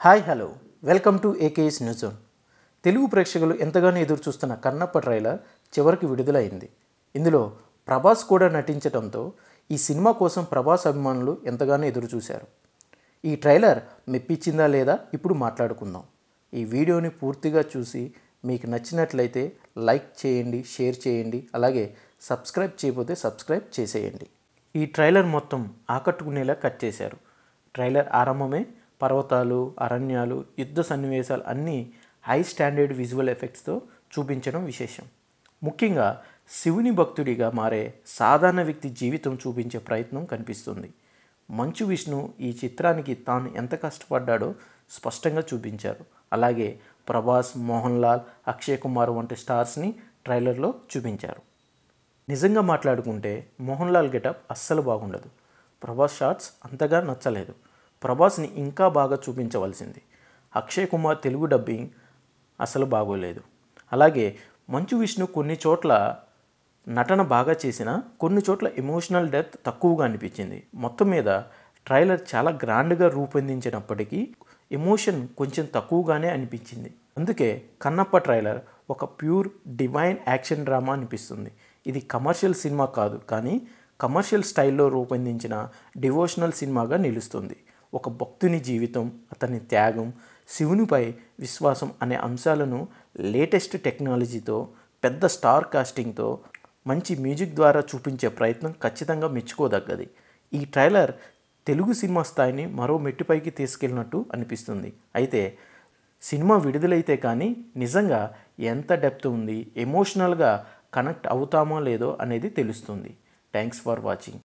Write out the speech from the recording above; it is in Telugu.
Hi hello welcome to AKS news zone. Telugu ప్రేక్షకులు ఎంతగానో ఎదురు చూస్తున్న కన్నప్ప ట్రైలర్ చివరికి విడుదలైంది. ఇందులో ప్రభాస్ కూడా నటించడంతో ఈ సినిమా కోసం ప్రభాస్ అభిమానులు ఎంతగానో ఎదురు చూశారు. ఈ ట్రైలర్ మెప్పించిందా లేదా ఇప్పుడు మాట్లాడుకుందాం. ఈ వీడియోని పూర్తిగా చూసి మీకు నచ్చినట్లయితే లైక్ చేయండి, షేర్ చేయండి, అలాగే సబ్స్క్రైబ్ చేయకపోతే సబ్స్క్రైబ్ చేసేయండి. ఈ ట్రైలర్ మొత్తం ఆకట్టుకునేలా కట్ చేశారు. ట్రైలర్ ఆరంభమే పర్వతాలు, అరణ్యాలు, యుద్ధ సన్నివేశాలు అన్నీ హై స్టాండర్డ్ విజువల్ ఎఫెక్ట్స్తో చూపించడం విశేషం. ముఖ్యంగా శివుని భక్తుడిగా మారే సాధారణ వ్యక్తి జీవితం చూపించే ప్రయత్నం కనిపిస్తుంది. మంచు విష్ణు ఈ చిత్రానికి తాను ఎంత కష్టపడ్డాడో స్పష్టంగా చూపించారు. అలాగే ప్రభాస్, మోహన్ లాల్, అక్షయ్ కుమార్ వంటి స్టార్స్ని ట్రైలర్లో చూపించారు. నిజంగా మాట్లాడుకుంటే మోహన్ లాల్ గెటప్ అస్సలు బాగుండదు. ప్రభాస్ షాట్స్ అంతగా నచ్చలేదు. ప్రభాస్ని ఇంకా బాగా చూపించవలసింది. అక్షయ్ కుమార్ తెలుగు డబ్బింగ్ అసలు బాగోలేదు. అలాగే మంచు విష్ణు కొన్ని చోట్ల నటన బాగా చేసినా కొన్ని చోట్ల ఎమోషనల్ డెప్త్ తక్కువగా అనిపించింది. మొత్తం మీద ట్రైలర్ చాలా గ్రాండ్గా రూపొందించినప్పటికీ ఎమోషన్ కొంచెం తక్కువగానే అనిపించింది. అందుకే కన్నప్ప ట్రైలర్ ఒక ప్యూర్ డివైన్ యాక్షన్ డ్రామా అనిపిస్తుంది. ఇది కమర్షియల్ సినిమా కాదు, కానీ కమర్షియల్ స్టైల్లో రూపొందించిన డివోషనల్ సినిమాగా నిలుస్తుంది. ఒక భక్తుని జీవితం, అతని త్యాగం, శివునిపై విశ్వాసం అనే అంశాలను లేటెస్ట్ టెక్నాలజీతో, పెద్ద స్టార్ కాస్టింగ్తో, మంచి మ్యూజిక్ ద్వారా చూపించే ప్రయత్నం ఖచ్చితంగా మెచ్చుకోదగ్గది. ఈ ట్రైలర్ తెలుగు సినిమా స్థాయిని మరో మెట్టుపైకి తీసుకెళ్ళినట్టు అనిపిస్తుంది. అయితే సినిమా విడుదలైతే కానీ నిజంగా ఎంత డెప్త్ ఉంది, ఎమోషనల్గా కనెక్ట్ అవుతామో లేదో అనేది తెలుస్తుంది. Thanks for watching.